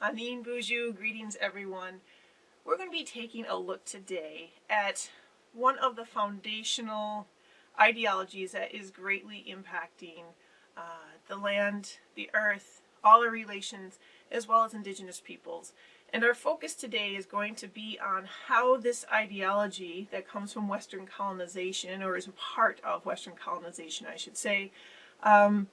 Anin Buju, greetings everyone. We're going to be taking a look today at one of the foundational ideologies that is greatly impacting the land, the earth, all our relations, as well as Indigenous peoples. And our focus today is going to be on how this ideology that comes from Western colonization, or is a part of Western colonization, I should say, we're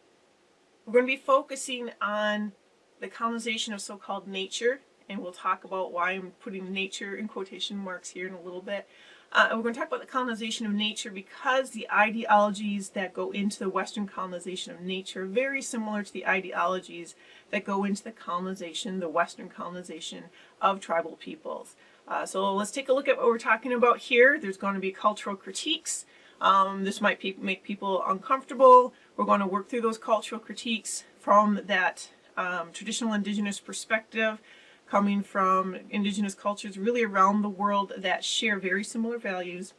going to be focusing on the colonization of so-called nature, and we'll talk about why I'm putting nature in quotation marks here in a little bit. And we're going to talk about the colonization of nature because the ideologies that go into the Western colonization of nature are very similar to the ideologies that go into the Western colonization of tribal peoples. So let's take a look at what we're talking about here. There's going to be cultural critiques. This might make people uncomfortable. We're going to work through those cultural critiques from that traditional Indigenous perspective, coming from Indigenous cultures really around the world that share very similar values,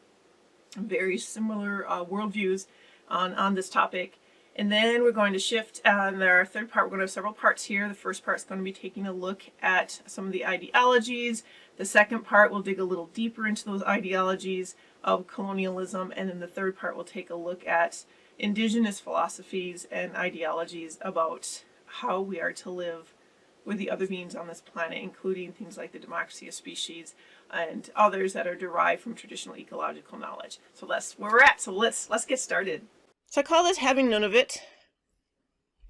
very similar worldviews on this topic. And then we're going to shift, and our third part, we're going to have several parts here. The first part is going to be taking a look at some of the ideologies. The second part will dig a little deeper into those ideologies of colonialism. And then the third part will take a look at Indigenous philosophies and ideologies about how we are to live with the other beings on this planet, including things like the democracy of species and others that are derived from traditional ecological knowledge. So that's where we're at. So let's get started. So I call this Havin Nunavut,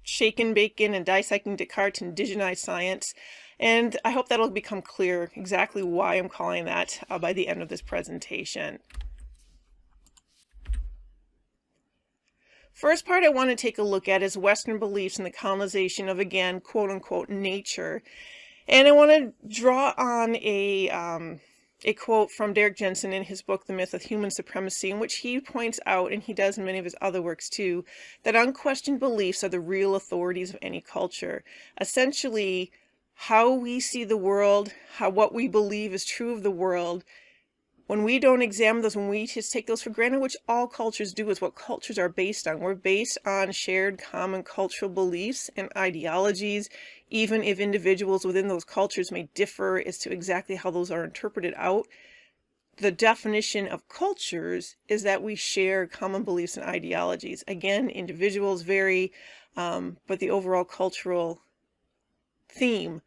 Shakin, Bacon, and Dissecting DesCartes Indigenized Science. And I hope that'll become clear exactly why I'm calling that by the end of this presentation. First part I want to take a look at is Western beliefs in the colonization of, again, quote-unquote, nature. And I want to draw on a quote from Derek Jensen in his book, The Myth of Human Supremacy, in which he points out, and he does in many of his other works too, that unquestioned beliefs are the real authorities of any culture. Essentially, how we see the world, what we believe is true of the world, when we don't examine those, when we just take those for granted, which all cultures do, is what cultures are based on. We're based on shared common cultural beliefs and ideologies, even if individuals within those cultures may differ as to exactly how those are interpreted out. The definition of cultures is that we share common beliefs and ideologies. Again, individuals vary, but the overall cultural theme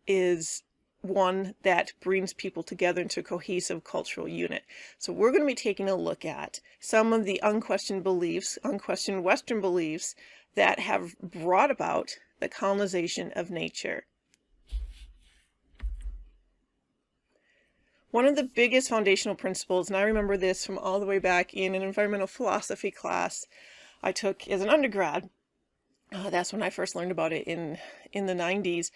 is one that brings people together into a cohesive cultural unit. So we're going to be taking a look at some of the unquestioned beliefs, unquestioned Western beliefs that have brought about the colonization of nature. One of the biggest foundational principles, and I remember this from all the way back in an environmental philosophy class I took as an undergrad. That's when I first learned about it in the 90s.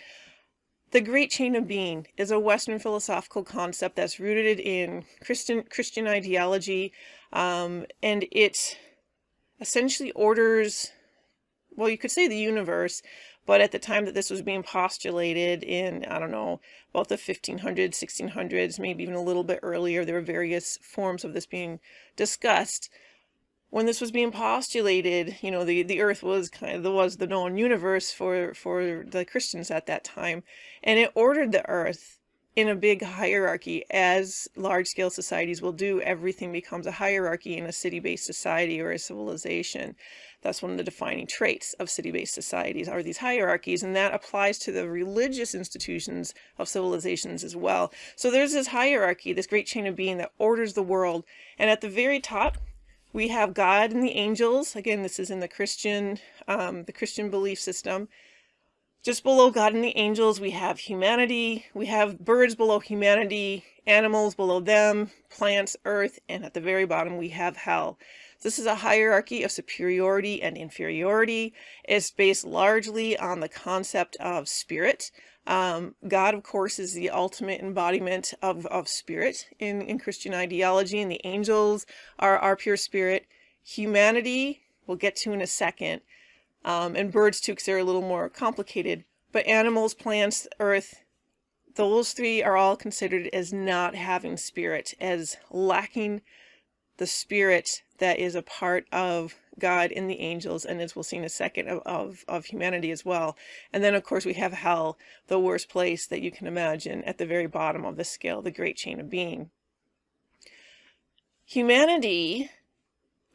The Great Chain of Being is a Western philosophical concept that's rooted in Christian ideology, and it essentially orders, well, you could say the universe, but at the time that this was being postulated in, I don't know, about the 1500s, 1600s, maybe even a little bit earlier, there were various forms of this being discussed. When this was being postulated, you know, the earth was the known universe for the Christians at that time, and it ordered the earth in a big hierarchy, as large-scale societies will do. Everything becomes a hierarchy in a city-based society or a civilization. That's one of the defining traits of city-based societies, are these hierarchies, and that applies to the religious institutions of civilizations as well. So there's this hierarchy, this great chain of being that orders the world, and at the very top, we have God and the angels. Again, this is in the Christian belief system. Just below God and the angels, we have humanity. We have birds below humanity, animals below them, plants, earth, and at the very bottom, we have hell. This is a hierarchy of superiority and inferiority. It's based largely on the concept of spirit. God, of course, is the ultimate embodiment of spirit in Christian ideology, and the angels are pure spirit. Humanity, we'll get to in a second, and birds too, because they're a little more complicated. But animals, plants, earth, those three are all considered as not having spirit, as lacking the spirit that is a part of God and the angels, and as we'll see in a second, of humanity as well. And then, of course, we have hell, the worst place that you can imagine, at the very bottom of the scale, the great chain of being. Humanity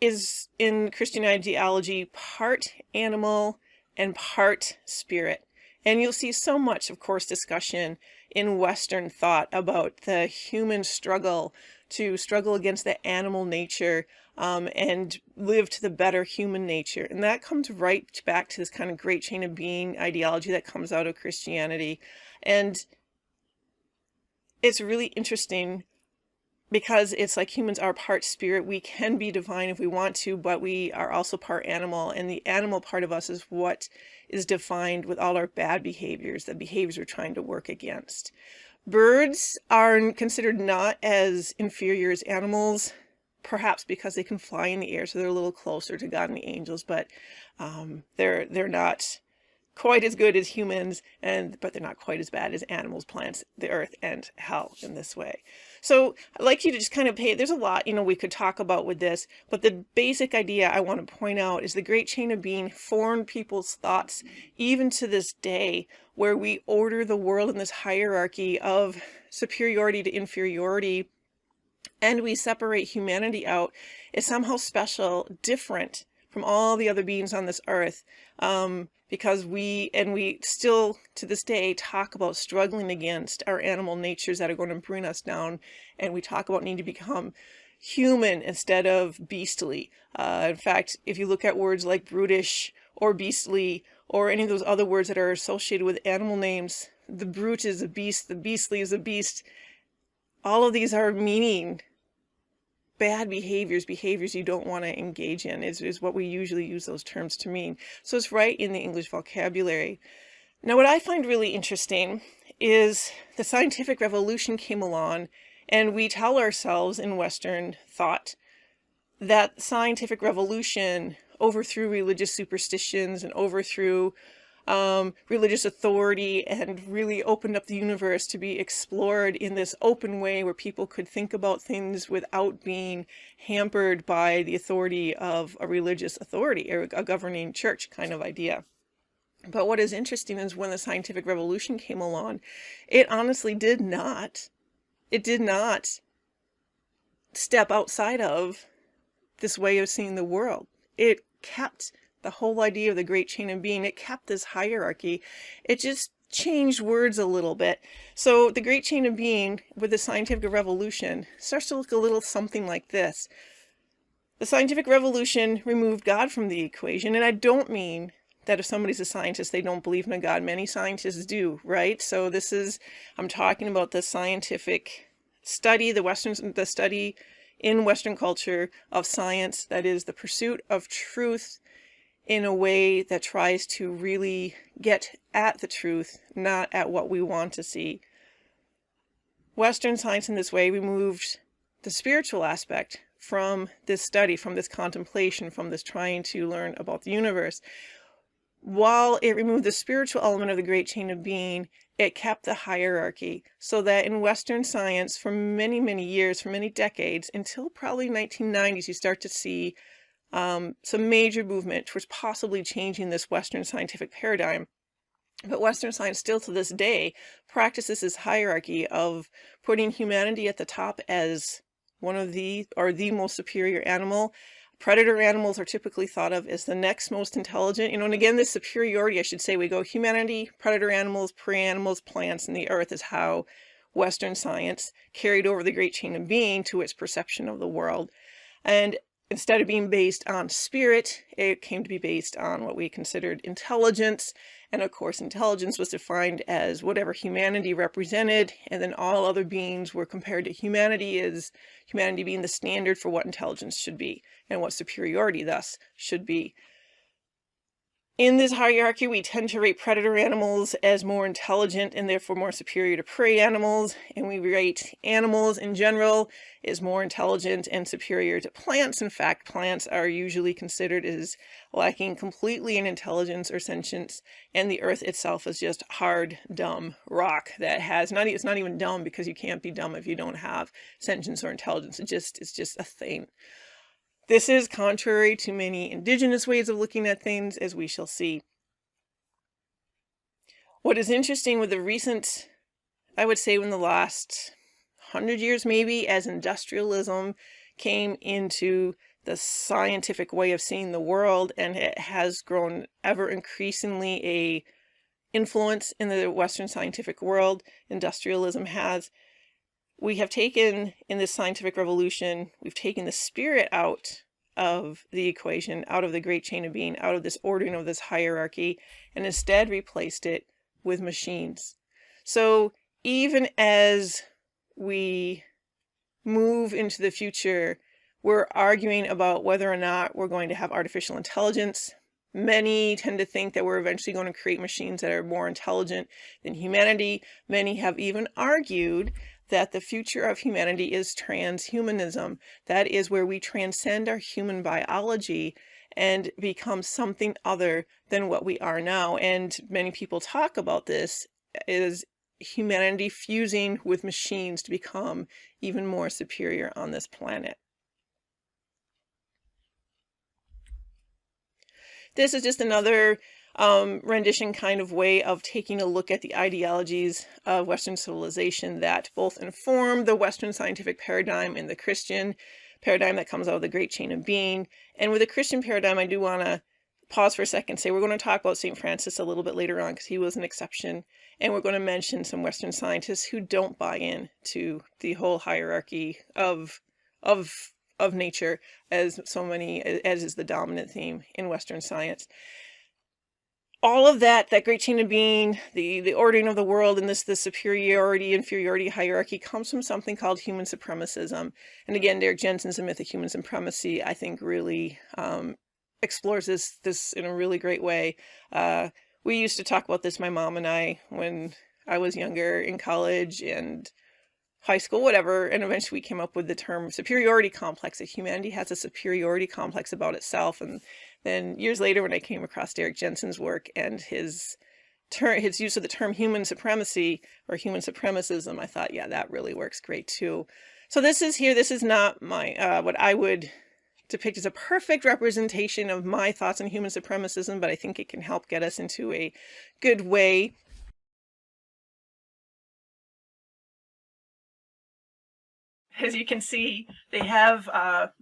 is, in Christian ideology, part animal and part spirit. And you'll see so much, of course, discussion in Western thought about the human struggle to struggle against the animal nature and live to the better human nature. And that comes right back to this kind of great chain of being ideology that comes out of Christianity. And it's really interesting because it's like humans are part spirit. We can be divine if we want to, but we are also part animal. And the animal part of us is what is defined with all our bad behaviors, the behaviors we're trying to work against. Birds are considered not as inferior as animals, perhaps because they can fly in the air, so they're a little closer to God and the angels, but they're not quite as good as humans, but they're not quite as bad as animals, plants, the earth, and hell in this way. So I'd like you to just kind of there's a lot, we could talk about with this, but the basic idea I want to point out is the great chain of being formed people's thoughts, even to this day, where we order the world in this hierarchy of superiority to inferiority, and we separate humanity out as somehow special, different from all the other beings on this earth. Because we still to this day talk about struggling against our animal natures that are going to bring us down, and we talk about needing to become human instead of beastly. In fact, if you look at words like brutish or beastly or any of those other words that are associated with animal names, the brute is a beast, the beastly is a beast. All of these are meaning bad behaviors you don't want to engage in is what we usually use those terms to mean. So it's right in the English vocabulary. Now, what I find really interesting is the scientific revolution came along, and we tell ourselves in Western thought that scientific revolution overthrew religious superstitions and overthrew religious authority and really opened up the universe to be explored in this open way where people could think about things without being hampered by the authority of a religious authority or a governing church kind of idea. But what is interesting is when the scientific revolution came along, it honestly did not step outside of this way of seeing the world. It kept the whole idea of the great chain of being. It kept this hierarchy. It just changed words a little bit. So the great chain of being with the scientific revolution starts to look a little something like this. The scientific revolution removed God from the equation, and I don't mean that if somebody's a scientist, they don't believe in a God. Many scientists do, right? So I'm talking about the scientific study, the study in Western culture of science, that is the pursuit of truth in a way that tries to really get at the truth, not at what we want to see. Western science in this way removed the spiritual aspect from this study, from this contemplation, from this trying to learn about the universe. While it removed the spiritual element of the great chain of being, it kept the hierarchy, so that in Western science for many, many years, for many decades, until probably 1990s, you start to see some major movement towards possibly changing this Western scientific paradigm. But Western science still to this day practices this hierarchy of putting humanity at the top as one of the most superior animal. Predator animals are typically thought of as the next most intelligent, and again, this superiority, I should say, we go humanity, predator animals, prey animals, plants, and the earth is how Western science carried over the great chain of being to its perception of the world. And instead of being based on spirit, it came to be based on what we considered intelligence. And of course, intelligence was defined as whatever humanity represented, and then all other beings were compared to humanity, as humanity being the standard for what intelligence should be, and what superiority thus should be. In this hierarchy, we tend to rate predator animals as more intelligent and therefore more superior to prey animals, and we rate animals in general as more intelligent and superior to plants. In fact, plants are usually considered as lacking completely in intelligence or sentience, and the earth itself is just hard, dumb rock that it's not even dumb, because you can't be dumb if you don't have sentience or intelligence. It's just a thing. This is contrary to many indigenous ways of looking at things, as we shall see. What is interesting with the recent, I would say in the last 100 years maybe, as industrialism came into the scientific way of seeing the world, and it has grown ever increasingly a influence in the Western scientific world, industrialism has. We have taken, in this scientific revolution, we've taken the spirit out of the equation, out of the great chain of being, out of this ordering of this hierarchy, and instead replaced it with machines. So even as we move into the future, we're arguing about whether or not we're going to have artificial intelligence. Many tend to think that we're eventually going to create machines that are more intelligent than humanity. Many have even argued that the future of humanity is transhumanism. That is where we transcend our human biology and become something other than what we are now. And many people talk about this as humanity fusing with machines to become even more superior on this planet. This is just another rendition kind of way of taking a look at the ideologies of Western civilization that both inform the Western scientific paradigm and the Christian paradigm that comes out of the great chain of being. And with the Christian paradigm, I do want to pause for a second and say we're going to talk about St. Francis a little bit later on because he was an exception. And we're going to mention some Western scientists who don't buy in to the whole hierarchy of nature as is the dominant theme in Western science. All of that great chain of being, the ordering of the world, and the superiority, inferiority hierarchy comes from something called human supremacism. And again, Derrick Jensen's The Myth of Human Supremacy, I think, really explores this in a really great way. We used to talk about this, my mom and I, when I was younger in college and high school, whatever, and eventually we came up with the term superiority complex, that humanity has a superiority complex about itself. And then years later, when I came across Derrick Jensen's work and his use of the term human supremacy or human supremacism, I thought, yeah, that really works great too. So this is not my what I would depict as a perfect representation of my thoughts on human supremacism, but I think it can help get us into a good way. As you can see, they have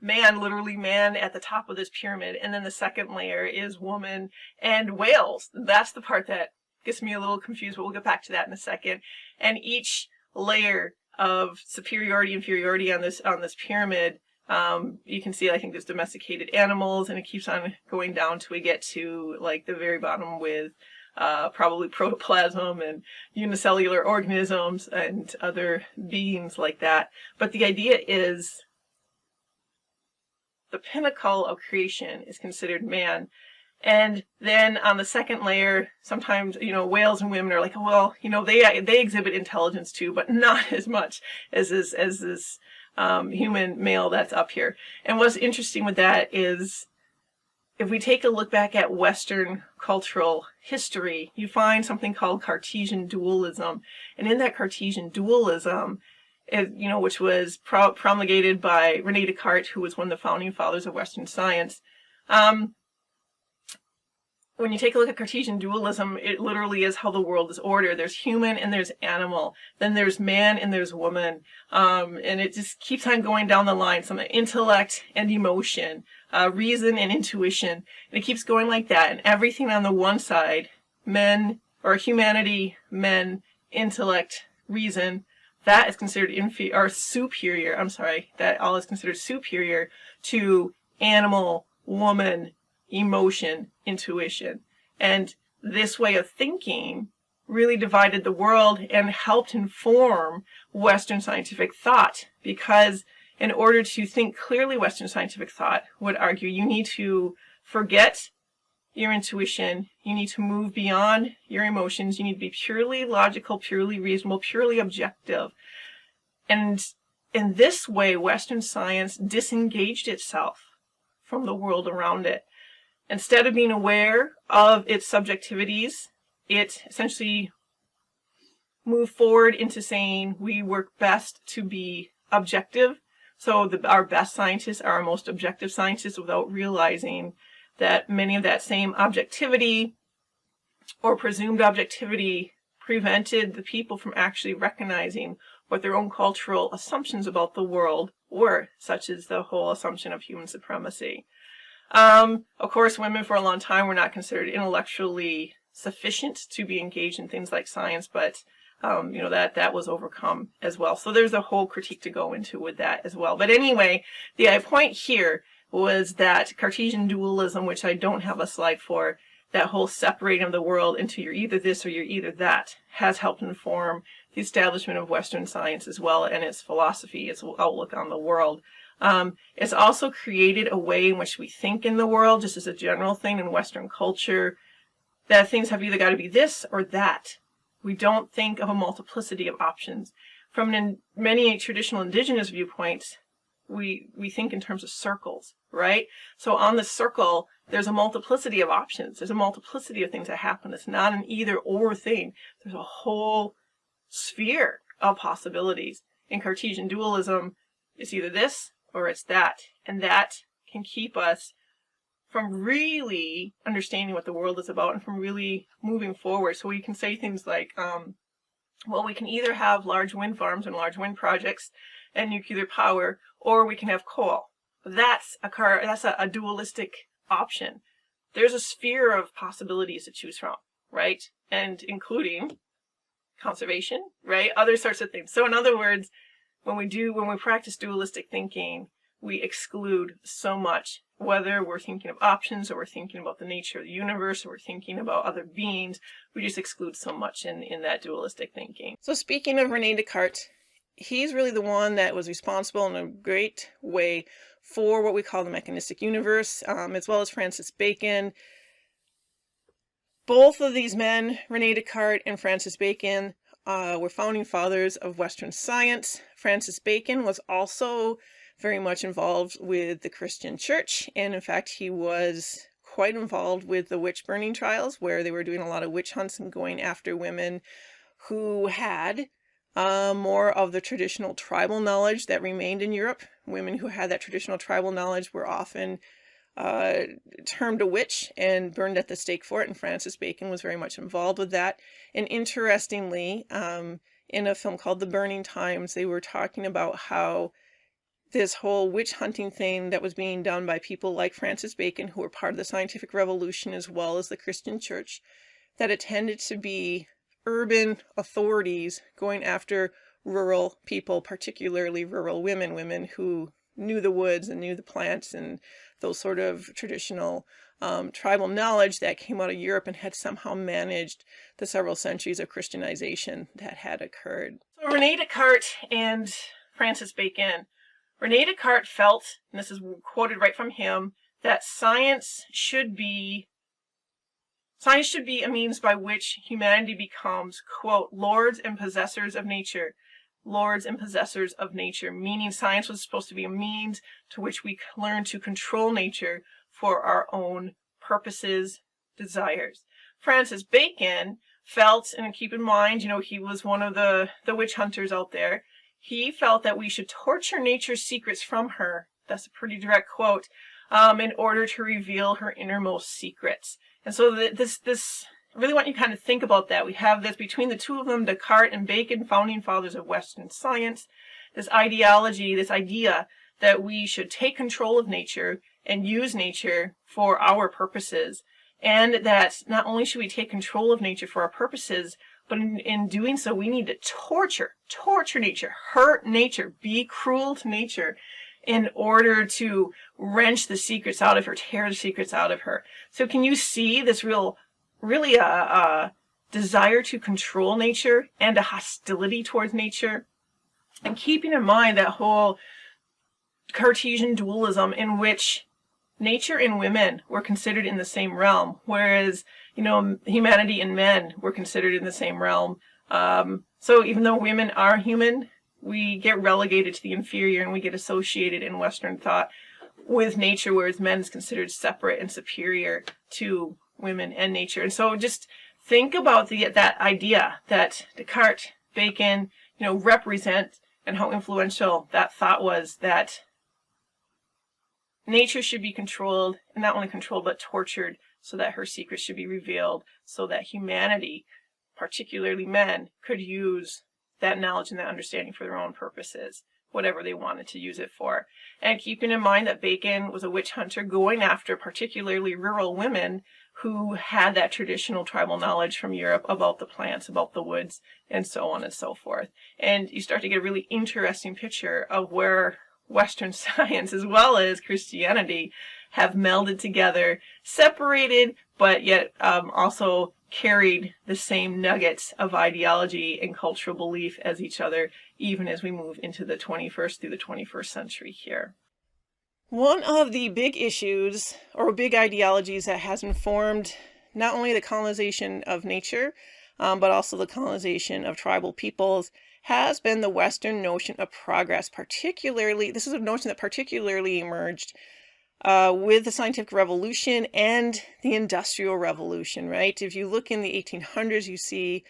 man, literally man, at the top of this pyramid, and then the second layer is woman and whales. That's the part that gets me a little confused, but we'll get back to that in a second. And each layer of superiority, inferiority on this pyramid, you can see, I think there's domesticated animals, and it keeps on going down till we get to like the very bottom with probably protoplasm and unicellular organisms and other beings like that. But the idea is the pinnacle of creation is considered man. And then on the second layer, sometimes, whales and women are like, well, they exhibit intelligence too, but not as much as this human male that's up here. And what's interesting with that is, if we take a look back at Western cultural history, you find something called Cartesian dualism. And in that Cartesian dualism, which was promulgated by René Descartes, who was one of the founding fathers of Western science, when you take a look at Cartesian dualism, it literally is how the world is ordered. There's human and there's animal. Then there's man and there's woman. And it just keeps on going down the line. Some intellect and emotion, reason and intuition. And it keeps going like that. And everything on the one side, men, or humanity, men, intellect, reason, that is considered superior. That all is considered superior to animal, woman, emotion, intuition. And this way of thinking really divided the world and helped inform Western scientific thought, because in order to think clearly, Western scientific thought would argue you need to forget your intuition, you need to move beyond your emotions, you need to be purely logical, purely reasonable, purely objective. And in this way, Western science disengaged itself from the world around it. Instead of being aware of its subjectivities, it essentially moved forward into saying we work best to be objective, So our best scientists are our most objective scientists without realizing that many of that same objectivity or presumed objectivity prevented the people from actually recognizing what their own cultural assumptions about the world were, such as the whole assumption of human supremacy. Of course, women for a long time were not considered intellectually sufficient to be engaged in things like science, but that was overcome as well. So there's a whole critique to go into with that as well. But anyway, the point here was that Cartesian dualism, which I don't have a slide for, that whole separating of the world into you're either this or you're either that, has helped inform the establishment of Western science as well, and its philosophy, its outlook on the world. It's also created a way in which we think in the world, just as a general thing in Western culture, that things have either got to be this or that. We don't think of a multiplicity of options. From many traditional Indigenous viewpoints, we think in terms of circles, right? So on the circle, there's a multiplicity of options. There's a multiplicity of things that happen. It's not an either or thing. There's a whole sphere of possibilities. In Cartesian dualism, it's either this or it's that. And that can keep us from really understanding what the world is about and from really moving forward. So we can say things like, well, we can either have large wind farms and large wind projects and nuclear power, or we can have coal. That's a dualistic option. There's a sphere of possibilities to choose from, right? And including conservation, right? Other sorts of things. So in other words, when we practice dualistic thinking, we exclude so much, whether we're thinking of options or we're thinking about the nature of the universe or we're thinking about other beings, we just exclude so much in that dualistic thinking. So speaking of Rene Descartes, he's really the one that was responsible in a great way for what we call the mechanistic universe, as well as Francis Bacon. Both of these men, Rene Descartes and Francis Bacon, were founding fathers of Western science. Francis Bacon was also very much involved with the Christian church, and in fact he was quite involved with the witch burning trials, where they were doing a lot of witch hunts and going after women who had more of the traditional tribal knowledge that remained in Europe. Women who had that traditional tribal knowledge were often termed a witch and burned at the stake for it, and Francis Bacon was very much involved with that. And interestingly, in a film called The Burning Times, they were talking about how this whole witch hunting thing that was being done by people like Francis Bacon, who were part of the scientific revolution as well as the Christian church, that it tended to be urban authorities going after rural people, particularly rural women who knew the woods and knew the plants and those sort of traditional tribal knowledge that came out of Europe and had somehow managed the several centuries of Christianization that had occurred. So Rene Descartes and Francis Bacon. Rene Descartes felt, and this is quoted right from him, that science should be a means by which humanity becomes, quote, lords and possessors of nature. Lords and possessors of nature, meaning science was supposed to be a means to which we learn to control nature for our own purposes, desires. Francis Bacon felt, and keep in mind, he was one of the witch hunters out there, he felt that we should torture nature's secrets from her, that's a pretty direct quote, in order to reveal her innermost secrets. And so this I really want you to kind of think about that. We have this between the two of them, Descartes and Bacon, founding fathers of Western science, this ideology, this idea that we should take control of nature and use nature for our purposes. And that not only should we take control of nature for our purposes, but in doing so, we need to torture nature, hurt nature, be cruel to nature in order to wrench the secrets out of her, tear the secrets out of her. So can you see this really a desire to control nature and a hostility towards nature? And keeping in mind that whole Cartesian dualism in which nature and women were considered in the same realm, whereas, humanity and men were considered in the same realm. So even though women are human, we get relegated to the inferior and we get associated in Western thought with nature, whereas men is considered separate and superior to women and nature. And so just think about that idea that Descartes, Bacon, represent and how influential that thought was, that nature should be controlled, and not only controlled but tortured, so that her secrets should be revealed, so that humanity, particularly men, could use that knowledge and that understanding for their own purposes, whatever they wanted to use it for. And keeping in mind that Bacon was a witch hunter going after particularly rural women who had that traditional tribal knowledge from Europe about the plants, about the woods, and so on and so forth. And you start to get a really interesting picture of where Western science as well as Christianity have melded together, separated, but yet also carried the same nuggets of ideology and cultural belief as each other, even as we move into the 21st through the 21st century here. One of the big issues or big ideologies that has informed not only the colonization of nature, but also the colonization of tribal peoples has been the Western notion of progress. Particularly, this is a notion that particularly emerged with the scientific revolution and the industrial revolution, right? If you look in the 1800s, you see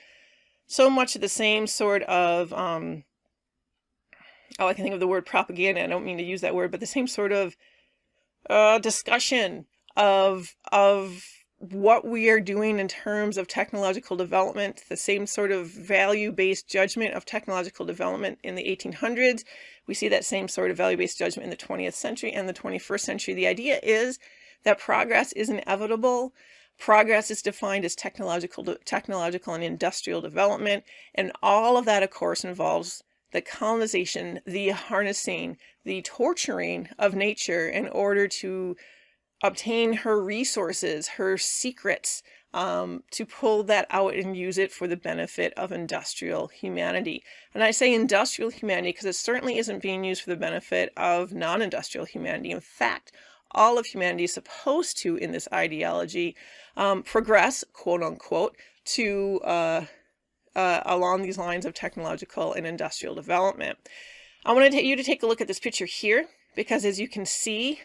so much of the same sort of, I can think of the word propaganda, I don't mean to use that word, but the same sort of discussion of what we are doing in terms of technological development, the same sort of value-based judgment of technological development in the 1800s. We see that same sort of value-based judgment in the 20th century and the 21st century. The idea is that progress is inevitable. Progress is defined as technological and industrial development, and all of that, of course, involves the colonization, the harnessing, the torturing of nature in order to obtain her resources, her secrets, to pull that out and use it for the benefit of industrial humanity. And I say industrial humanity because it certainly isn't being used for the benefit of non-industrial humanity. In fact, all of humanity is supposed to, in this ideology, progress, quote unquote, to along these lines of technological and industrial development. I want you to take a look at this picture here, because as you can see,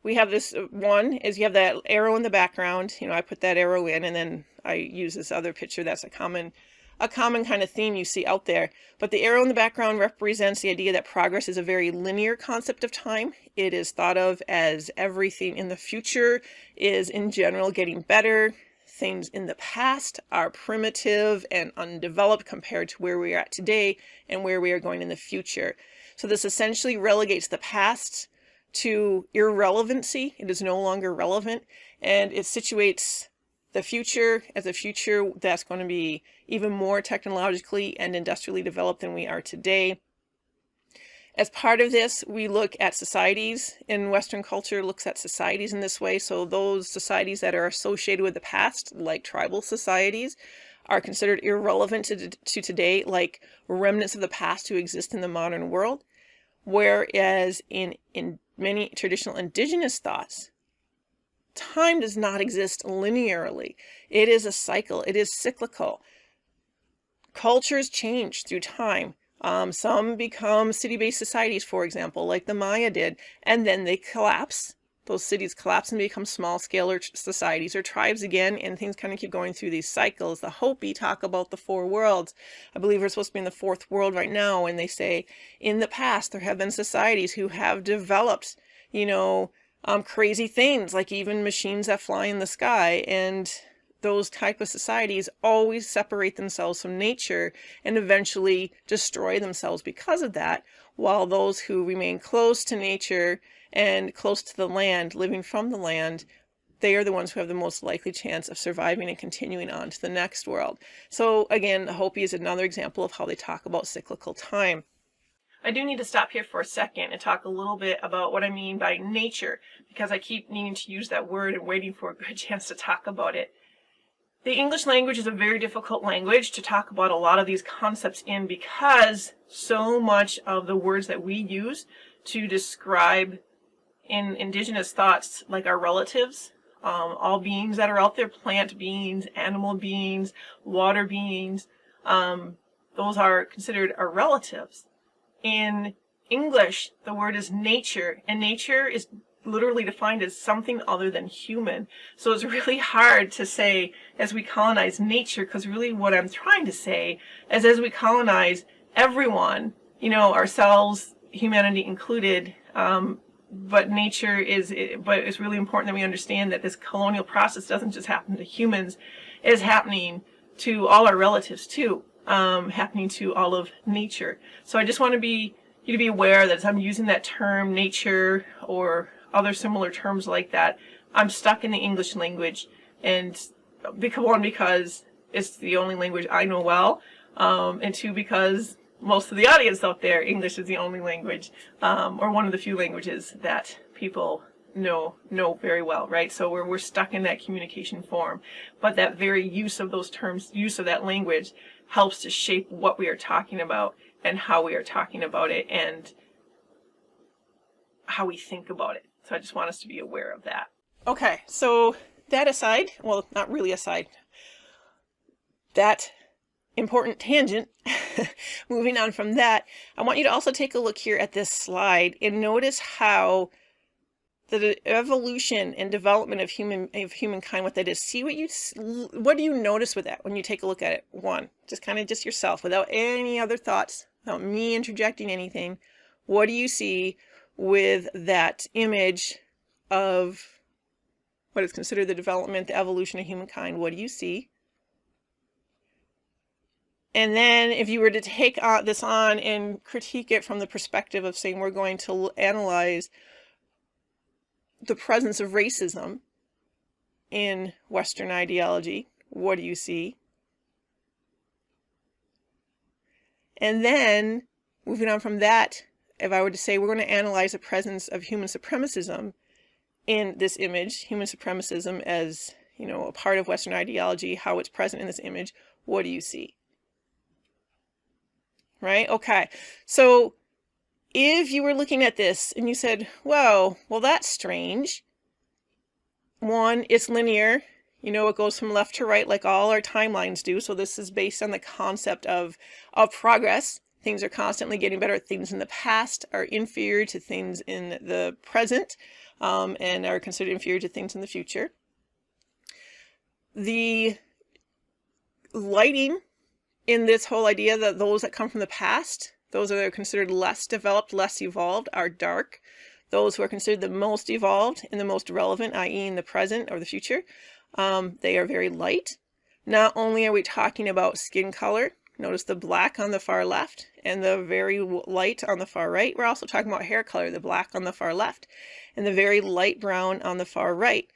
we have this one, is you have that arrow in the background. You know, I put that arrow in, and then I use this other picture. That's a common kind of theme you see out there. But the arrow in the background represents the idea that progress is a very linear concept of time. It is thought of as everything in the future is in general getting better. Things in the past are primitive and undeveloped compared to where we are at today and where we are going in the future. So this essentially relegates the past to irrelevancy. It is no longer relevant, and it situates the future as a future that's going to be even more technologically and industrially developed than we are today. As part of this, we look at societies, and Western culture looks at societies in this way. So those societies that are associated with the past, like tribal societies, are considered irrelevant to today, like remnants of the past who exist in the modern world. Whereas in many traditional indigenous thoughts, time does not exist linearly. It is a cycle. It is cyclical. Cultures change through time. Some become city-based societies, for example, like the Maya did, and then they collapse. Those cities collapse and become small-scale societies or tribes again, and things kind of keep going through these cycles. The Hopi talk about the four worlds. I believe we're supposed to be in the fourth world right now, and they say in the past there have been societies who have developed, you know, crazy things, like even machines that fly in the sky, and those type of societies always separate themselves from nature and eventually destroy themselves because of that, while those who remain close to nature and close to the land, living from the land, they are the ones who have the most likely chance of surviving and continuing on to the next world. So again, the Hopi is another example of how they talk about cyclical time. I do need to stop here for a second and talk a little bit about what I mean by nature, because I keep needing to use that word and waiting for a good chance to talk about it. The English language is a very difficult language to talk about a lot of these concepts in, because so much of the words that we use to describe in indigenous thoughts, like our relatives, all beings that are out there, plant beings, animal beings, water beings, those are considered our relatives. In English, the word is nature, and nature is literally defined as something other than human. So it's really hard to say as we colonize nature, because really what I'm trying to say is as we colonize everyone, you know, ourselves, humanity included, but nature is, but it's really important that we understand that this colonial process doesn't just happen to humans, it is happening to all our relatives too, happening to all of nature. So I just want you to be aware that as I'm using that term nature or other similar terms like that, I'm stuck in the English language, and because it's the only language I know well, and two, because most of the audience out there, English is the only language, or one of the few languages that people know very well, right? So we're stuck in that communication form. But that very use of those terms, use of that language, helps to shape what we are talking about and how we are talking about it and how we think about it. So I just want us to be aware of that. Okay, so that aside, well, not really aside, that important tangent, moving on from that, I want you to also take a look here at this slide and notice how the evolution and development of humankind, what that is. See what do you notice with that when you take a look at it? One, just yourself, without any other thoughts, without me interjecting anything. What do you see with that image of what is considered the development, the evolution of humankind? What do you see? And then if you were to take this on and critique it from the perspective of saying we're going to analyze the presence of racism in Western ideology, what do you see? And then moving on from that, if I were to say we're going to analyze the presence of human supremacism in this image, human supremacism as, you know, a part of Western ideology, how it's present in this image, what do you see? Right? Okay. So if you were looking at this and you said, whoa, well, that's strange. One, it's linear. You know, it goes from left to right like all our timelines do. So this is based on the concept of progress. Things are constantly getting better. Things in the past are inferior to things in the present, and are considered inferior to things in the future. The lighting in this whole idea that those that come from the past, those that are considered less developed, less evolved, are dark. Those who are considered the most evolved and the most relevant, i.e. in the present or the future, they are very light. Not only are we talking about skin color, notice the black on the far left and the very light on the far right. We're also talking about hair color, the black on the far left and the very light brown on the far right.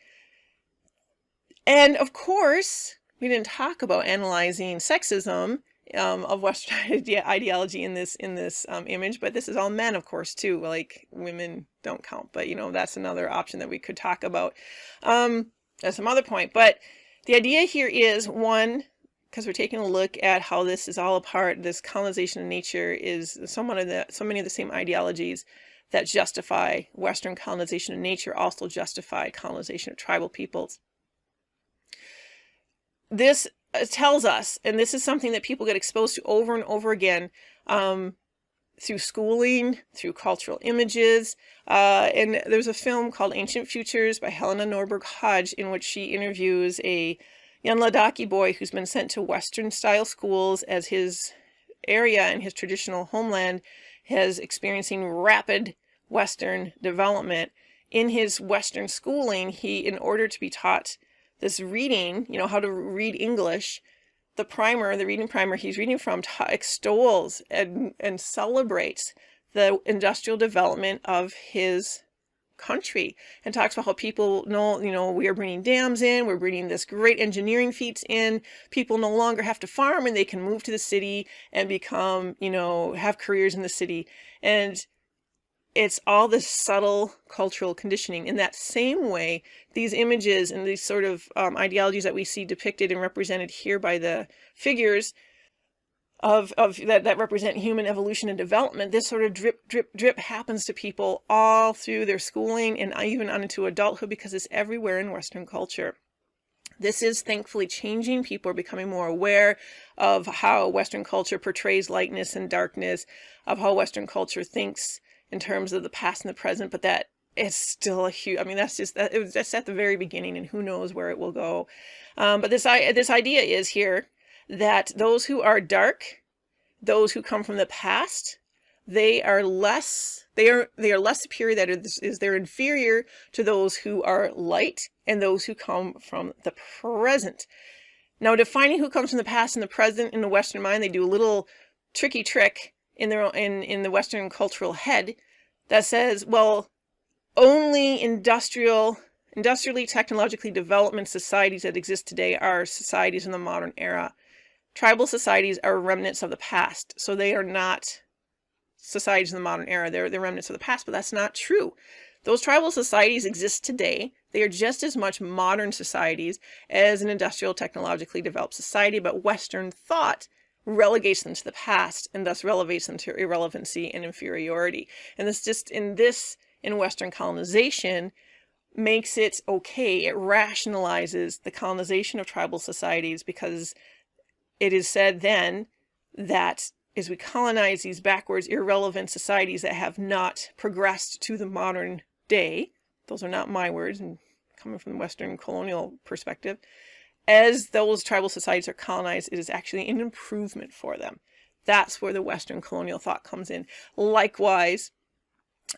And of course, we didn't talk about analyzing sexism of Western ideology in this image, but this is all men, of course, too. Like, women don't count, but you know, that's another option that we could talk about at some other point. But the idea here is, one, because we're taking a look at how this is all a part, this colonization of nature is so many of the same ideologies that justify Western colonization of nature also justify colonization of tribal peoples. This tells us, and this is something that people get exposed to over and over again through schooling, through cultural images, and there's a film called Ancient Futures by Helena Norberg Hodge in which she interviews a young Ladakhi boy who's been sent to Western-style schools as his area and his traditional homeland is experiencing rapid Western development. In his Western schooling, he, in order to be taught this reading, you know, how to read English, the reading primer he's reading from extols and celebrates the industrial development of his country and talks about how people know, you know, we are bringing dams in, we're bringing this great engineering feats in, people no longer have to farm and they can move to the city and become, you know, have careers in the city. And it's all this subtle cultural conditioning. In that same way, these images and these sort of ideologies that we see depicted and represented here by the figures of that represent human evolution and development, this sort of drip happens to people all through their schooling and even on into adulthood, because it's everywhere in Western culture. This is thankfully changing. People are becoming more aware of how Western culture portrays lightness and darkness, of how Western culture thinks in terms of the past and the present, but that is still a huge, I mean, that's at the very beginning, and who knows where it will go. But this idea is here that those who are dark, those who come from the past, they are less superior, that is, they're inferior to those who are light and those who come from the present. Now, defining who comes from the past and the present in the Western mind, they do a little tricky trick in the Western cultural head that says, well, only industrially, technologically development societies that exist today are societies in the modern era. Tribal societies are remnants of the past, so they are not societies in the modern era. They're remnants of the past, but that's not true. Those tribal societies exist today. They are just as much modern societies as an industrial, technologically developed society, but Western thought relegates them to the past and thus relegates them to irrelevancy and inferiority. And in Western colonization makes it okay. It rationalizes the colonization of tribal societies, because it is said then that as we colonize these backwards, irrelevant societies that have not progressed to the modern day, those are not my words, and coming from the Western colonial perspective, as those tribal societies are colonized, it is actually an improvement for them. That's where the Western colonial thought comes in. Likewise,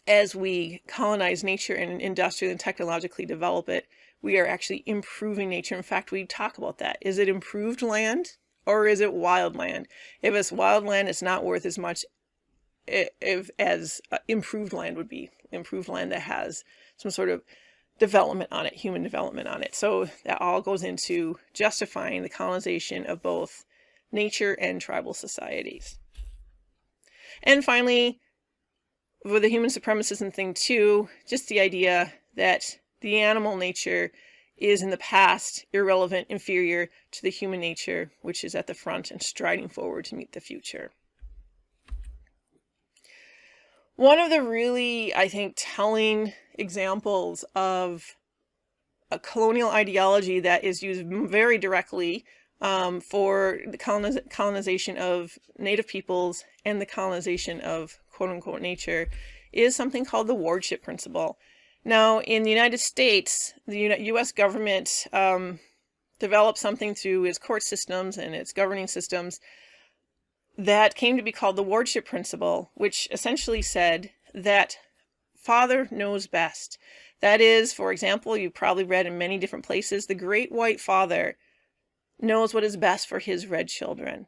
as we colonize nature and industrially and technologically develop it, we are actually improving nature. In fact, we talk about that. Is it improved land or is it wild land? If it's wild land, it's not worth as much as improved land would be. Improved land that has some sort of development on it, human development on it. So that all goes into justifying the colonization of both nature and tribal societies. And finally, with the human supremacism thing too, just the idea that the animal nature is in the past irrelevant, inferior to the human nature, which is at the front and striding forward to meet the future. One of the really, I think, telling examples of a colonial ideology that is used very directly for the colonization of Native peoples and the colonization of quote-unquote nature is something called the wardship principle. Now, in the United States, the U.S. government developed something through its court systems and its governing systems that came to be called the wardship principle, which essentially said that father knows best. That is, for example, you've probably read in many different places, the great white father knows what is best for his red children.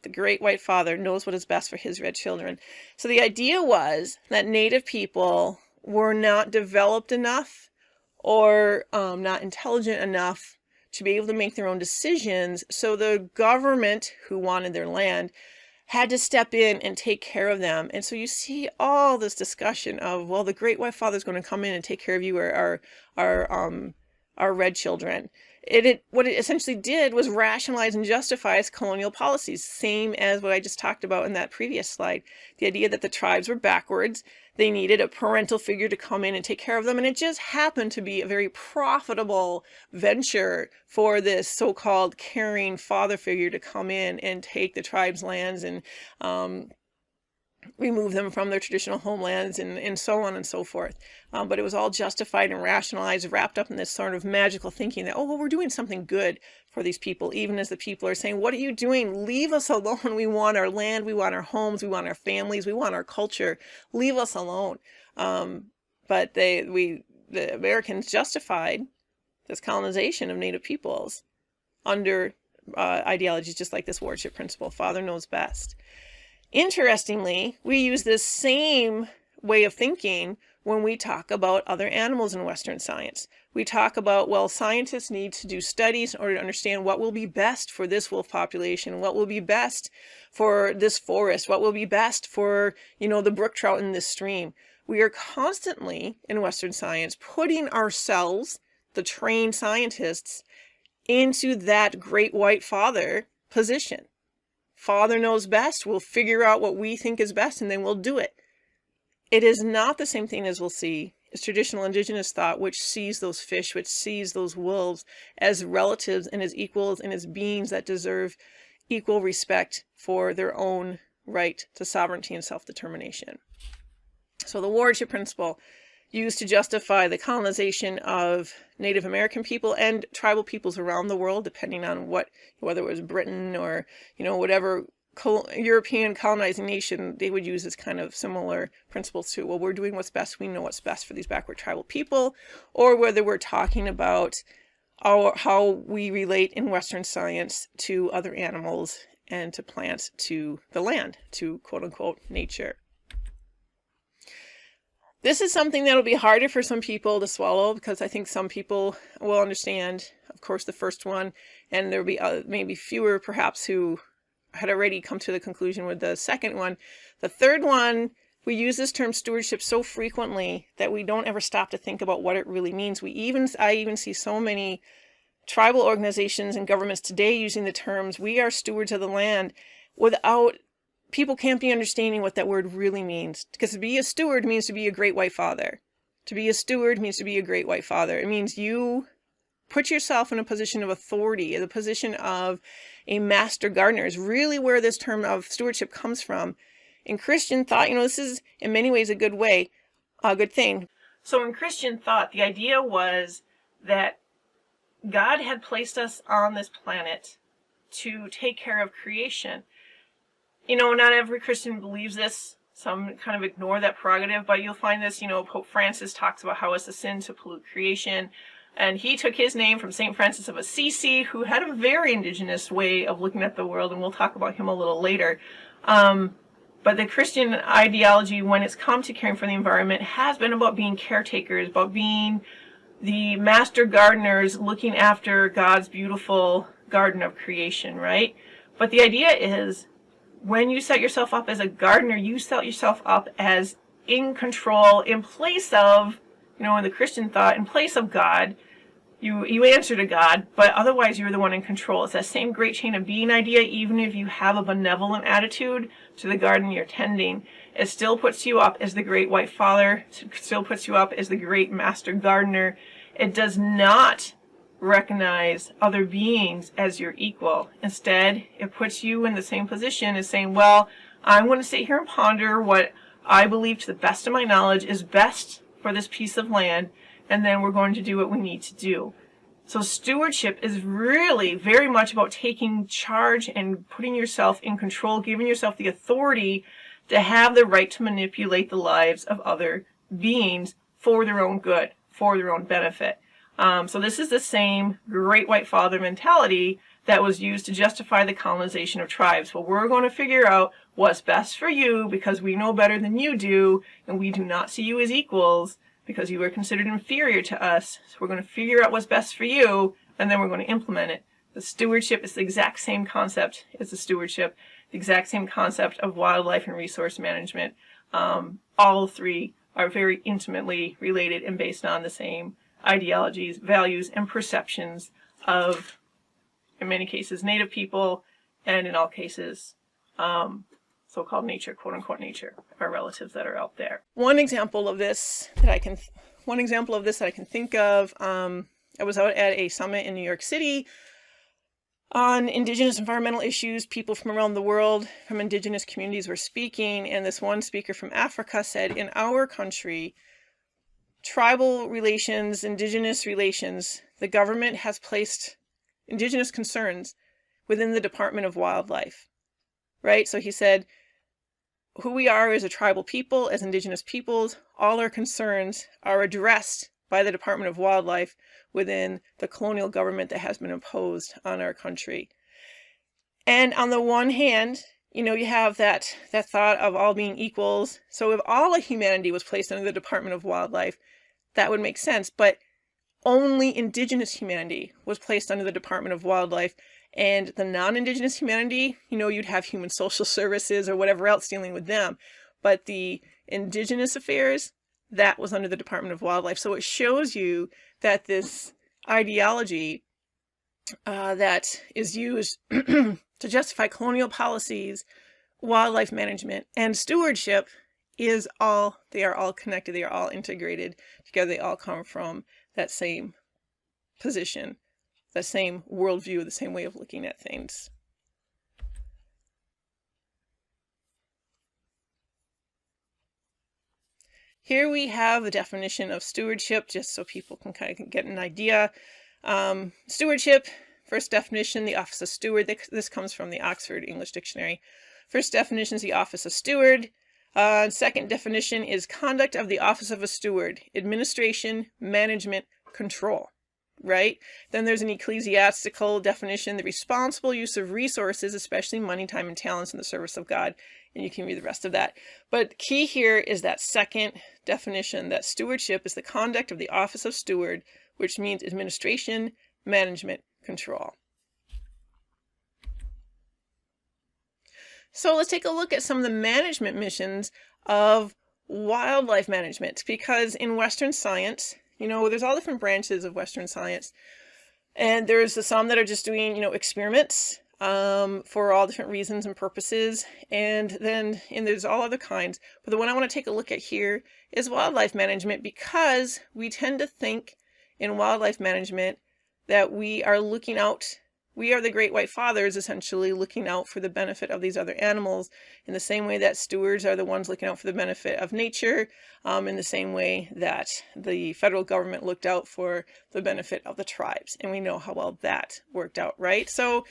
The great white father knows what is best for his red children. So the idea was that Native people were not developed enough or not intelligent enough to be able to make their own decisions. So the government, who wanted their land, had to step in and take care of them. And so you see all this discussion of, well, the great white father is going to come in and take care of you, or our red children. What it essentially did was rationalize and justify its colonial policies, same as what I just talked about in that previous slide. The idea that the tribes were backwards, they needed a parental figure to come in and take care of them, and it just happened to be a very profitable venture for this so-called caring father figure to come in and take the tribe's lands and remove them from their traditional homelands and so on and so forth. But it was all justified and rationalized, wrapped up in this sort of magical thinking that, oh, well, we're doing something good for these people, even as the people are saying, what are you doing? Leave us alone. We want our land. We want our homes. We want our families. We want our culture. Leave us alone. But the Americans justified this colonization of Native peoples under ideologies just like this wardship principle. Father knows best. Interestingly, we use this same way of thinking when we talk about other animals in Western science. We talk about, well, scientists need to do studies in order to understand what will be best for this wolf population, what will be best for this forest, what will be best for, the brook trout in this stream. We are constantly, in Western science, putting ourselves, the trained scientists, into that great white father position. Father knows best, we'll figure out what we think is best, and then we'll do it. It is not the same thing as we'll see as traditional Indigenous thought, which sees those fish, which sees those wolves as relatives and as equals and as beings that deserve equal respect for their own right to sovereignty and self-determination. So the wardship principle, used to justify the colonization of Native American people and tribal peoples around the world, depending on whether it was Britain or, whatever European colonizing nation, they would use this kind of similar principles too. Well, we're doing what's best. We know what's best for these backward tribal people, or whether we're talking about how we relate in Western science to other animals and to plants, to the land, to quote unquote nature. This is something that'll be harder for some people to swallow, because I think some people will understand, of course, the first one, and there'll be maybe fewer perhaps who had already come to the conclusion with the second one. The third one, we use this term stewardship so frequently that we don't ever stop to think about what it really means. I even see so many tribal organizations and governments today using the terms, we are stewards of the land, without, people can't be understanding what that word really means. Because to be a steward means to be a great white father. To be a steward means to be a great white father. It means you put yourself in a position of authority, the position of a master gardener is really where this term of stewardship comes from. In Christian thought, this is in many ways a good thing. So in Christian thought, the idea was that God had placed us on this planet to take care of creation. Not every Christian believes this. Some kind of ignore that prerogative, but you'll find this, Pope Francis talks about how it's a sin to pollute creation. And he took his name from St. Francis of Assisi, who had a very indigenous way of looking at the world, and we'll talk about him a little later. But the Christian ideology, when it's come to caring for the environment, has been about being caretakers, about being the master gardeners looking after God's beautiful garden of creation, right? But the idea is, when you set yourself up as a gardener, you set yourself up as in control, in place of, in the Christian thought, in place of God. You answer to God, but otherwise you're the one in control. It's that same great chain of being idea. Even if you have a benevolent attitude to the garden you're tending, it still puts you up as the great white father, it still puts you up as the great master gardener. It does not recognize other beings as your equal. Instead, it puts you in the same position as saying, well, I'm going to sit here and ponder what I believe to the best of my knowledge is best for this piece of land, and then we're going to do what we need to do. So stewardship is really very much about taking charge and putting yourself in control, giving yourself the authority to have the right to manipulate the lives of other beings for their own good, for their own benefit. So this is the same great white father mentality that was used to justify the colonization of tribes. Well, we're going to figure out what's best for you because we know better than you do, and we do not see you as equals because you are considered inferior to us. So we're going to figure out what's best for you, and then we're going to implement it. The stewardship is the exact same concept as the stewardship, the exact same concept of wildlife and resource management. All three are very intimately related and based on the same ideologies, values, and perceptions of, in many cases, Native people, and in all cases, so-called nature, quote-unquote nature, our relatives that are out there. One example of this that I can think of, I was out at a summit in New York City on Indigenous environmental issues. People from around the world, from Indigenous communities were speaking, and this one speaker from Africa said, in our country, tribal relations, Indigenous relations, the government has placed Indigenous concerns within the Department of Wildlife, right? So he said, who we are as a tribal people, as Indigenous peoples, all our concerns are addressed by the Department of Wildlife within the colonial government that has been imposed on our country. And on the one hand, you have that thought of all being equals. So if all of humanity was placed under the Department of Wildlife, that would make sense. But only Indigenous humanity was placed under the Department of Wildlife. And the non-Indigenous humanity, you'd have human social services or whatever else dealing with them. But the Indigenous affairs, that was under the Department of Wildlife. So it shows you that this ideology that is used to justify colonial policies, wildlife management, and stewardship they are all connected. They are all integrated together. They all come from that same position, the same worldview, the same way of looking at things. Here we have the definition of stewardship, just so people can kind of get an idea. Stewardship, first definition, the office of steward. This comes from the Oxford English Dictionary. First definition is the office of steward. Second definition is conduct of the office of a steward, administration, management, control. Right? Then there's an ecclesiastical definition, the responsible use of resources, especially money, time, and talents in the service of God. And you can read the rest of that. But key here is that second definition, that stewardship is the conduct of the office of steward, which means administration, management, control. So let's take a look at some of the management missions of wildlife management, because in Western science, there's all different branches of Western science, and there's some that are just doing, experiments for all different reasons and purposes, and there's all other kinds. But the one I want to take a look at here is wildlife management, because we tend to think in wildlife management that we are the great white fathers, essentially looking out for the benefit of these other animals, in the same way that stewards are the ones looking out for the benefit of nature, in the same way that the federal government looked out for the benefit of the tribes. And we know how well that worked out, right? So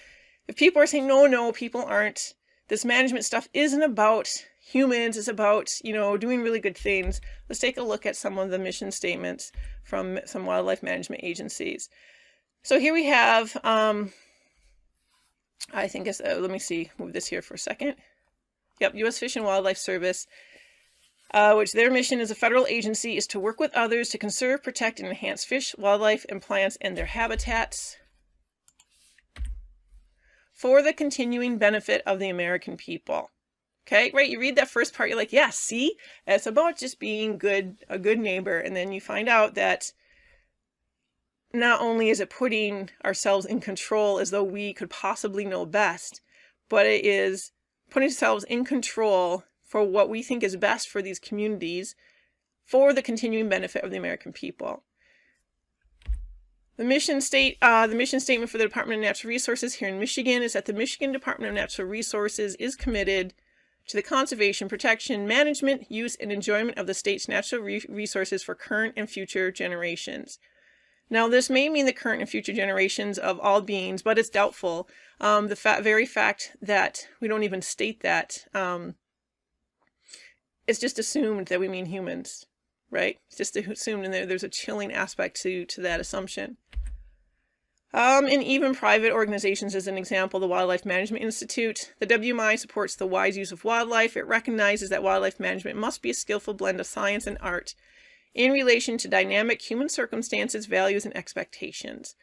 if people are saying, no, people aren't, this management stuff isn't about humans, it's about, doing really good things. Let's take a look at some of the mission statements from some wildlife management agencies. So here we have, I think it's, let me see, move this here for a second. Yep, U.S. Fish and Wildlife Service, which their mission as a federal agency is to work with others to conserve, protect, and enhance fish, wildlife, and plants and their habitats for the continuing benefit of the American people. Okay, right, you read that first part, you're like, yeah, see, it's about just being a good neighbor, and then you find out that not only is it putting ourselves in control as though we could possibly know best, but it is putting ourselves in control for what we think is best for these communities for the continuing benefit of the American people. The mission statement for the Department of Natural Resources here in Michigan is that the Michigan Department of Natural Resources is committed to the conservation, protection, management, use, and enjoyment of the state's natural resources for current and future generations. Now, this may mean the current and future generations of all beings, but it's doubtful. The very fact that we don't even state that, it's just assumed that we mean humans, right? It's just assumed, and there's a chilling aspect to that assumption. And even private organizations, as an example, the Wildlife Management Institute, the WMI supports the wise use of wildlife. It recognizes that wildlife management must be a skillful blend of science and art in relation to dynamic human circumstances, values, and expectations.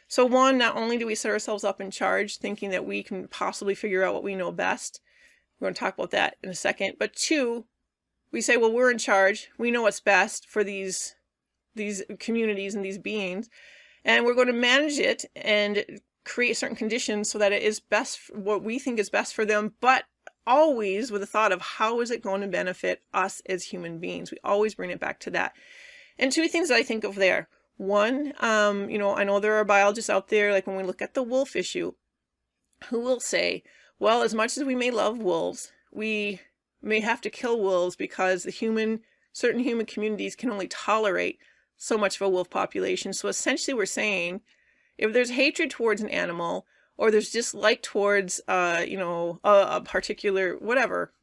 So one, not only do we set ourselves up in charge thinking that we can possibly figure out what we know best, we're going to talk about that in a second, but two, we say, well, we're in charge, we know what's best for these communities and these beings, and we're going to manage it and create certain conditions so that it is best, what we think is best for them, but always with the thought of how is it going to benefit us as human beings. We always bring it back to that. And two things that I think of there. One, I know there are biologists out there, like when we look at the wolf issue, who will say, well, as much as we may love wolves, we may have to kill wolves because certain human communities can only tolerate so much of a wolf population. So essentially we're saying, if there's hatred towards an animal, or there's dislike towards, a particular, whatever,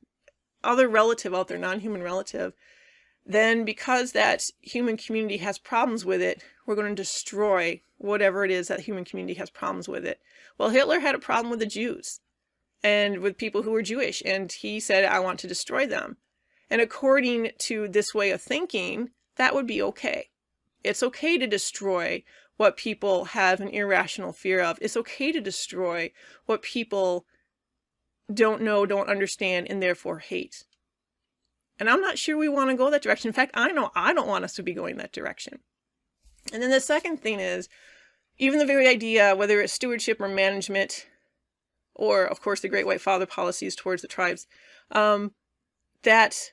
other relative out there, non-human relative, then because that human community has problems with it, we're going to destroy whatever it is that human community has problems with it. Well, Hitler had a problem with the Jews and with people who were Jewish, and he said, I want to destroy them. And according to this way of thinking, that would be okay. It's okay to destroy what people have an irrational fear of. It's okay to destroy what people don't know, don't understand, and therefore hate. And I'm not sure we want to go that direction. In fact, I know I don't want us to be going that direction. And then the second thing is, even the very idea, whether it's stewardship or management, or of course the Great White Father policies towards the tribes, that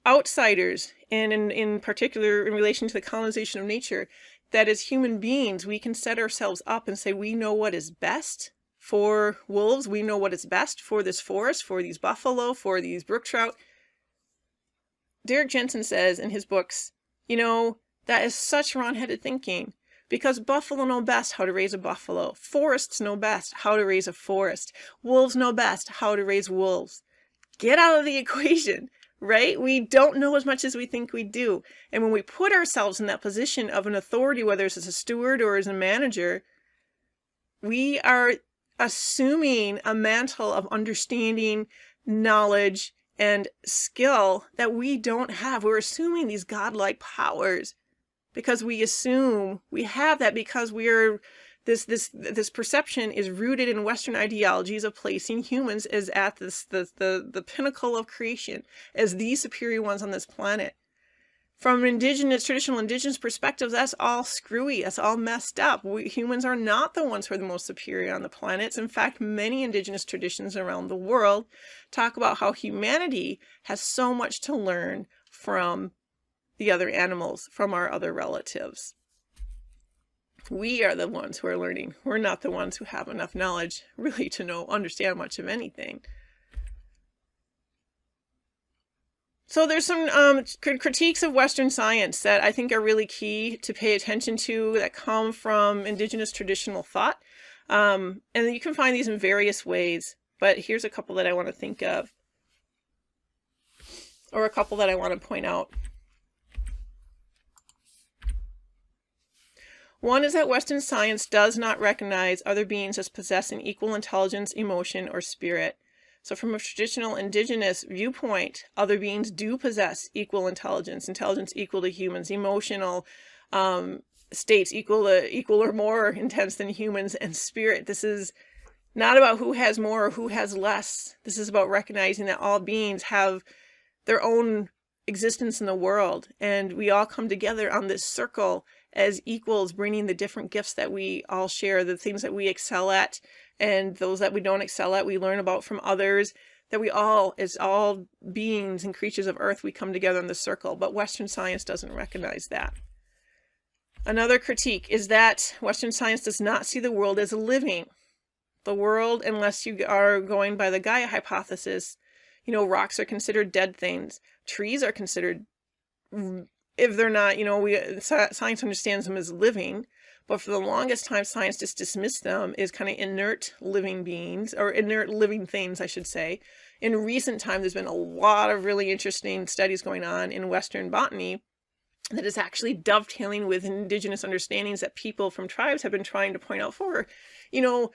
outsiders, and in particular in relation to the colonization of nature, that as human beings, we can set ourselves up and say, we know what is best for wolves. We know what is best for this forest, for these buffalo, for these brook trout. Derek Jensen says in his books, that is such wrong-headed thinking. Because buffalo know best how to raise a buffalo. Forests know best how to raise a forest. Wolves know best how to raise wolves. Get out of the equation, right? We don't know as much as we think we do. And when we put ourselves in that position of an authority, whether it's as a steward or as a manager, we are assuming a mantle of understanding, knowledge, and skill that we don't have. We're assuming these godlike powers because we assume we have that because we're this perception is rooted in Western ideologies of placing humans as at the pinnacle of creation, as the superior ones on this planet. From traditional indigenous perspectives, that's all screwy. That's all messed up. Humans are not the ones who are the most superior on the planet. In fact, many indigenous traditions around the world talk about how humanity has so much to learn from the other animals, from our other relatives. We are the ones who are learning. We're not the ones who have enough knowledge really to understand much of anything. So there's some critiques of Western science that I think are really key to pay attention to that come from indigenous traditional thought. And you can find these in various ways, but here's a couple that I want to think of, or a couple that I want to point out. One is that Western science does not recognize other beings as possessing equal intelligence, emotion, or spirit. So from a traditional indigenous viewpoint, other beings do possess equal intelligence equal to humans, emotional states equal or more intense than humans, and spirit. This is not about who has more or who has less. This is about recognizing that all beings have their own existence in the world, and we all come together on this circle as equals, bringing the different gifts that we all share, the things that we excel at, and those that we don't excel at, we learn about from others, that we all, as all beings and creatures of Earth, we come together in the circle. But Western science doesn't recognize that. Another critique is that Western science does not see the world as living. The world, unless you are going by the Gaia hypothesis, rocks are considered dead things. Trees are considered, if they're not, science understands them as living, but for the longest time, science just dismissed them as kind of inert living beings, or inert living things, I should say. In recent time, there's been a lot of really interesting studies going on in Western botany that is actually dovetailing with indigenous understandings that people from tribes have been trying to point out for,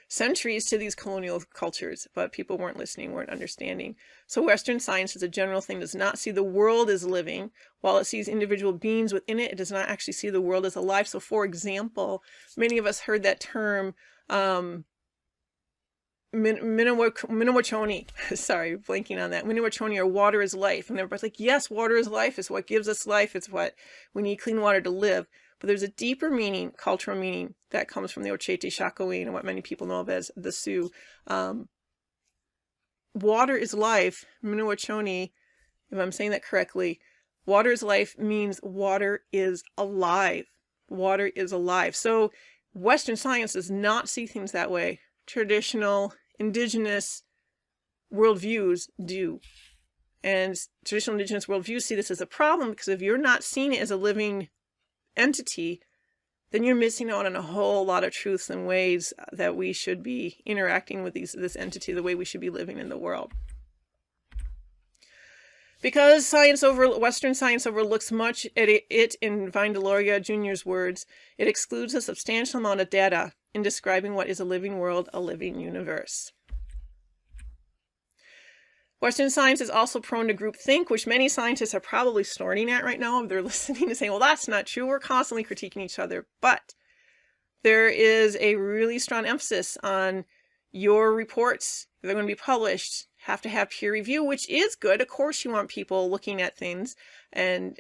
centuries to these colonial cultures, but people weren't listening, weren't understanding. So Western science as a general thing does not see the world as living. While it sees individual beings within it, it does not actually see the world as alive. So for example, many of us heard that term, Minawachoni, sorry, blanking on that. Minawachoni, or water is life. And everybody's like, yes, water is life. It's what gives us life. It's what we need, clean water to live. But there's a deeper meaning, cultural meaning, that comes from the Ochete Shakowin and what many people know of as the Sioux. Water is life. Minawachoni, if I'm saying that correctly, water is life means water is alive. Water is alive. So Western science does not see things that way. Traditional indigenous worldviews do. And traditional indigenous worldviews see this as a problem, because if you're not seeing it as a living entity, then you're missing out on a whole lot of truths and ways that we should be interacting with this entity, the way we should be living in the world. Because Western science overlooks much at it, in Vine Deloria Jr.'s words, it excludes a substantial amount of data in describing what is a living world, a living universe. Western science is also prone to groupthink, which many scientists are probably snorting at right now. They're listening and saying, well, that's not true. We're constantly critiquing each other. But there is a really strong emphasis on your reports, if they're going to be published, have to have peer review, which is good. Of course, you want people looking at things and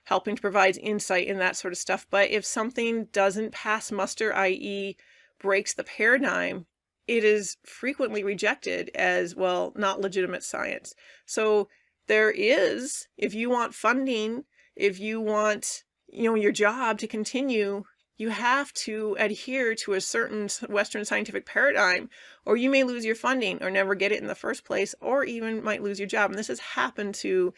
helping to provide insight and that sort of stuff. But if something doesn't pass muster, i.e. breaks the paradigm, it is frequently rejected as, well, not legitimate science. So there is, if you want funding, if you want, your job to continue, you have to adhere to a certain Western scientific paradigm, or you may lose your funding or never get it in the first place, or even might lose your job. And this has happened to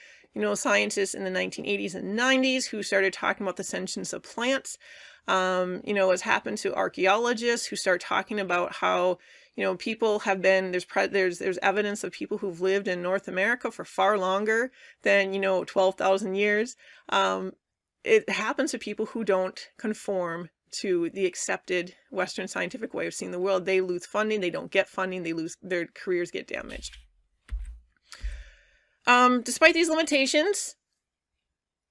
scientists in the 1980s and 90s who started talking about the sentience of plants. What's happened to archaeologists who start talking about how, people have been, there's evidence of people who've lived in North America for far longer than, 12,000 years. It happens to people who don't conform to the accepted Western scientific way of seeing the world. They lose funding, they don't get funding, their careers get damaged. Despite these limitations,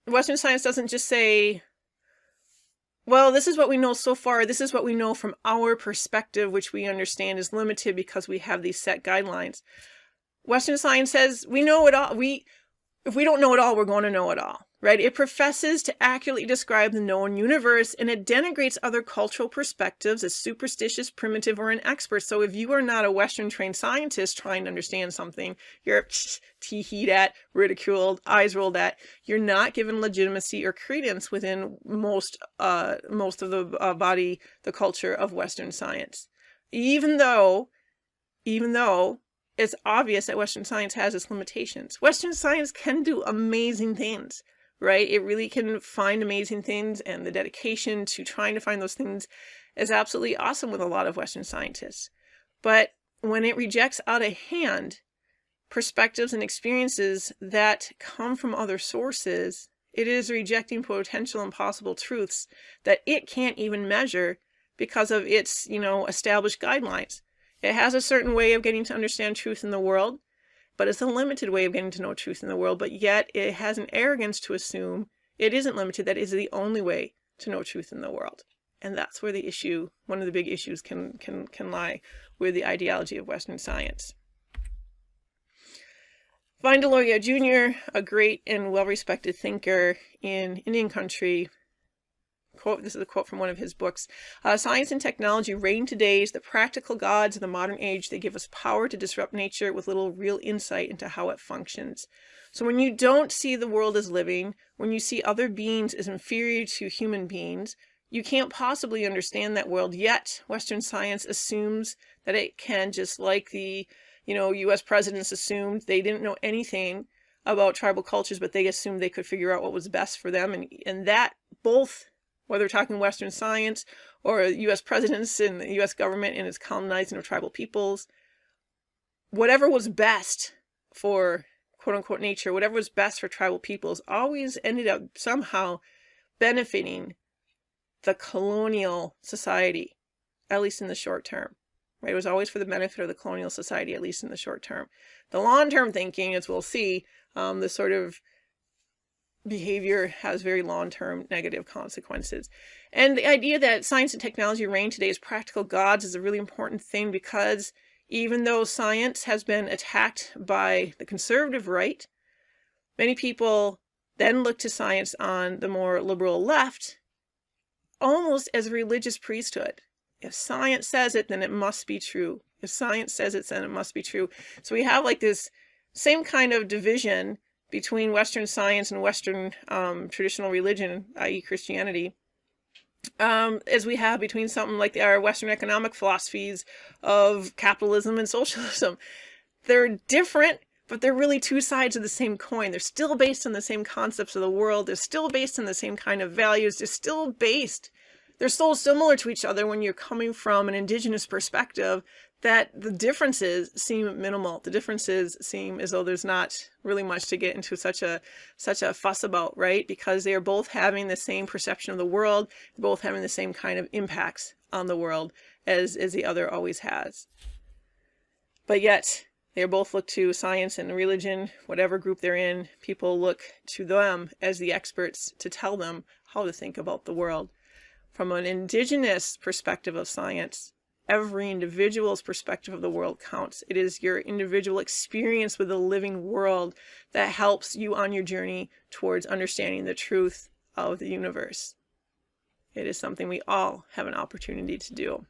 Western science doesn't just say, well, this is what we know so far, this is what we know from our perspective, which we understand is limited because we have these set guidelines. Western science says we know it all. If we don't know it all, we're going to know it all, right? It professes to accurately describe the known universe, and it denigrates other cultural perspectives as superstitious, primitive, or inexpert. So if you are not a Western-trained scientist trying to understand something, you're tee-heed at, ridiculed, eyes rolled at. You're not given legitimacy or credence within most of the culture of Western science. Even though it's obvious that Western science has its limitations. Western science can do amazing things, right? It really can find amazing things, and the dedication to trying to find those things is absolutely awesome with a lot of Western scientists. But when it rejects out of hand perspectives and experiences that come from other sources, it is rejecting potential and possible truths that it can't even measure because of its, established guidelines. It has a certain way of getting to understand truth in the world, but it's a limited way of getting to know truth in the world, but yet it has an arrogance to assume it isn't limited, that is the only way to know truth in the world. And that's where the issue, one of the big issues can lie with the ideology of Western science. Vine Deloria Jr., a great and well-respected thinker in Indian country, this is a quote from one of his books. Science and technology reign today as the practical gods of the modern age. They give us power to disrupt nature with little real insight into how it functions. So when you don't see the world as living, when you see other beings as inferior to human beings, you can't possibly understand that world. Yet Western science assumes that it can, just like the U.S. presidents assumed they didn't know anything about tribal cultures, but they assumed they could figure out what was best for them. And that both, whether we're talking Western science or U.S. presidents and the U.S. government and its colonizing of tribal peoples, whatever was best for quote-unquote nature, whatever was best for tribal peoples, always ended up somehow benefiting the colonial society, at least in the short term. Right? It was always for the benefit of the colonial society, at least in the short term. The long-term thinking, as we'll see, this sort of behavior has very long-term negative consequences. And the idea that science and technology reign today as practical gods is a really important thing, because even though science has been attacked by the conservative right, many people then look to science on the more liberal left almost as a religious priesthood. If science says it, then it must be true. If science says it, then it must be true. So we have like this same kind of division between Western science and Western traditional religion, i.e. Christianity, as we have between something like our Western economic philosophies of capitalism and socialism. They're different, but they're really two sides of the same coin. They're still based on the same concepts of the world. They're still based on the same kind of values. They're so similar to each other when you're coming from an Indigenous perspective that the differences seem minimal. The differences seem as though there's not really much to get into such a fuss about, right? Because they are both having the same perception of the world, both having the same kind of impacts on the world as the other always has. But yet, they both look to science and religion, whatever group they're in, people look to them as the experts to tell them how to think about the world. From an Indigenous perspective of science, every individual's perspective of the world counts. It is your individual experience with the living world that helps you on your journey towards understanding the truth of the universe. It is something we all have an opportunity to do.